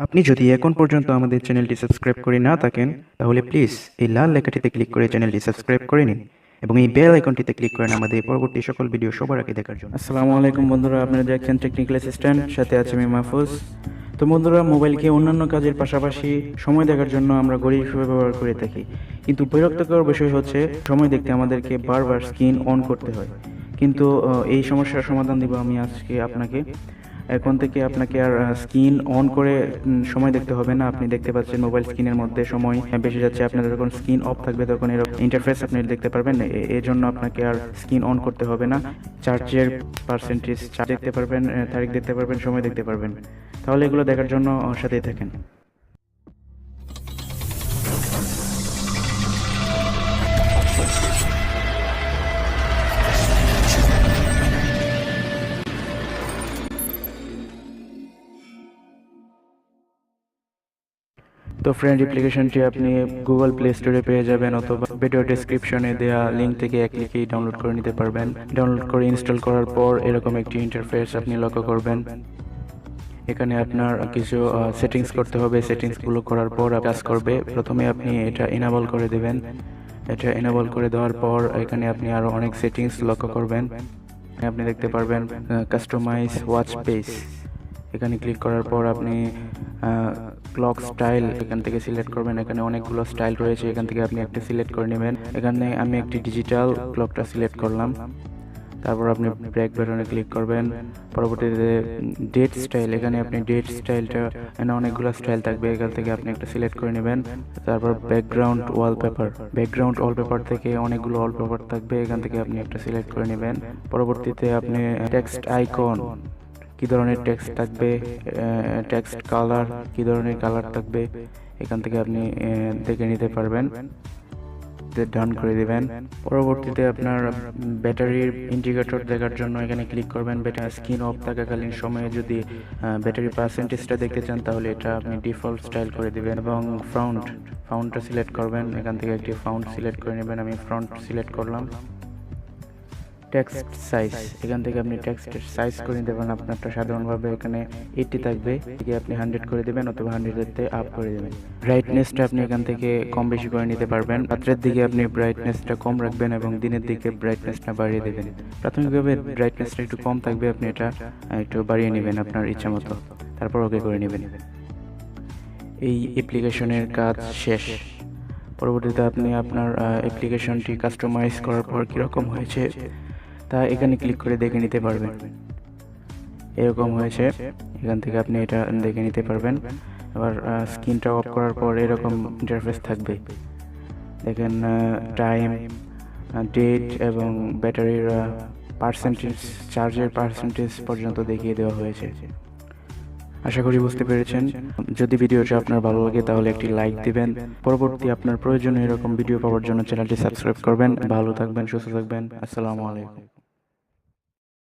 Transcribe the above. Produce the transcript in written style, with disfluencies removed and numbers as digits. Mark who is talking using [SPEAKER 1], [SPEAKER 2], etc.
[SPEAKER 1] আপনি যদি এখন পর্যন্ত আমাদের চ্যানেলটি সাবস্ক্রাইব করে না থাকেন তাহলে প্লিজ এই লাল লেখাটিতে ক্লিক করে চ্যানেলটি সাবস্ক্রাইব করে নিন এবং এই বেল আইকনটিতে ক্লিক করেন আমাদের পরবর্তী সকল ভিডিও সবার আগে দেখার জন্য।
[SPEAKER 2] আসসালামু আলাইকুম বন্ধুরা, আপনারা দেখছেন টেকনিক্যাল অ্যাসিস্ট্যান্ট, সাথে আছে আমি মাহফুজ। তো বন্ধুরা, মোবাইলকে অন্যান্য কাজের পাশাপাশি সময় দেখার জন্য আমরা ঘড়ি হিসেবে ব্যবহার করে থাকি, কিন্তু বিরক্তকর বিষয় হচ্ছে সময় দেখতে আমাদেরকে বারবার স্ক্রিন অন করতে হয়। কিন্তু এই সমস্যার সমাধান দিব আমি আজকে আপনাকে। এখন থেকে আপনাকে আর স্ক্রিন অন করে সময় দেখতে হবে না। আপনি দেখতে পাচ্ছেন মোবাইল স্ক্রিনের মধ্যে সময় বেশি যাচ্ছে। আপনার যখন স্ক্রিন অফ থাকবে তখন এরকম ইন্টারফেস আপনি দেখতে পারবেন। এর জন্য আপনাকে আর স্ক্রিন অন করতে হবে না। চার্জের পার্সেন্টেজ দেখতে পারবেন, তারিখ দেখতে পারবেন, সময় দেখতে পারবেন। তাহলে এগুলো দেখার জন্য সাথেই থাকেন। তো ফ্রেন্ড, অ্যাপ্লিকেশনটি আপনি গুগল প্লে স্টোরে পেয়ে যাবেন অথবা ভিডিও ডেসক্রিপশনে দেওয়া লিঙ্ক থেকে এক ক্লিকেই ডাউনলোড করে নিতে পারবেন। ডাউনলোড করে ইনস্টল করার পর এরকম একটি ইন্টারফেস আপনি লক্ষ্য করবেন। এখানে আপনার কিছু সেটিংস করতে হবে। সেটিংসগুলো করার পর কাজ করবে। প্রথমে আপনি এটা এনাবল করে দেবেন। এটা এনাবল করে দেওয়ার পর এখানে আপনি আরও অনেক সেটিংস লক্ষ্য করবেন। আপনি দেখতে পারবেন কাস্টমাইজ ওয়াচ পেজ। এখানে ক্লিক করার পর আপনি ক্লক স্টাইল এখান থেকে সিলেক্ট করবেন। এখানে অনেকগুলো স্টাইল রয়েছে, এখান থেকে আপনি একটা সিলেক্ট করে নেবেন। এখানে আমি একটি ডিজিটাল ক্লকটা সিলেক্ট করলাম। তারপর আপনি ব্রেক বাটনে ক্লিক করবেন। পরবর্তীতে ডেট স্টাইল, এখানে আপনি ডেট স্টাইলটা, এখানে অনেকগুলো স্টাইল থাকবে, এখান থেকে আপনি একটা সিলেক্ট করে নেবেন। তারপর ব্যাকগ্রাউন্ড ওয়ালপেপার থেকে অনেকগুলো ওয়ালপেপার থাকবে, এখান থেকে আপনি একটা সিলেক্ট করে নেবেন। পরবর্তীতে আপনি টেক্সট আইকন, কী ধরনের টেক্সট থাকবে, টেক্সট কালার, কী ধরনের কালার থাকবে, এখান থেকে আপনি দেখে নিতে পারবেন। ডান করে দিবেন। পরবর্তীতে আপনার ব্যাটারির ইন্ডিকেটর দেখার জন্য এখানে ক্লিক করবেন। স্ক্রিন অফ থাকাকালীন সময়ে যদি ব্যাটারি পার্সেন্টেজটা দেখতে চান তাহলে এটা আপনি ডিফল্ট স্টাইল করে দিবেন এবং ফাউন্টটা সিলেক্ট করবেন। এখান থেকে একটি ফাউন্ট সিলেক্ট করে নেবেন। আমি ফ্রন্ট সিলেক্ট করলাম। টেক্সট সাইজ, এখান থেকে আপনি টেক্সটের সাইজ করে নিতে পারেন। আপনারটা সাধারণভাবে এখানে 80 থাকবে, এটিকে আপনি 100 করে দেবেন অথবা 100-তে আপ করে দেবেন। ব্রাইটনেসটা আপনি এখান থেকে কম বেশি করে নিতে পারবেন। রাত্রের দিকে আপনি ব্রাইটনেসটা কম রাখবেন এবং দিনের দিকে ব্রাইটনেসটা বাড়িয়ে দেবেন। প্রাথমিকভাবে ব্রাইটনেসটা একটু কম থাকবে, আপনি এটা একটু বাড়িয়ে নেবেন আপনার ইচ্ছা মতো, তারপর ওকে করে নেবেন। এই অ্যাপ্লিকেশনের কাজ শেষ। পরবর্তীতে আপনি আপনার অ্যাপ্লিকেশনটি কাস্টমাইজ করার পর কীরকম হয়েছে তা এখানে ক্লিক করে দেখে নিতে পারবেন। এরকম হয়েছে, এখান থেকে আপনি এটা দেখে নিতে পারবেন। আবার স্ক্রিনটা অফ করার পর এরকম ইন্টারফেস থাকবে। দেখেন টাইম, ডেট এবং ব্যাটারির পার্সেন্টেজ, চার্জের পার্সেন্টেজ পর্যন্ত দেখিয়ে দেওয়া হয়েছে। আশা করি বুঝতে পেরেছেন। যদি ভিডিওটা আপনার ভালো লাগে তাহলে একটি লাইক দিবেন। পরবর্তী আপনার প্রয়োজনীয় এরকম ভিডিও পাওয়ার জন্য চ্যানেলটি সাবস্ক্রাইব করবেন। ভালো থাকবেন, সুস্থ থাকবেন। আসসালামু আলাইকুম।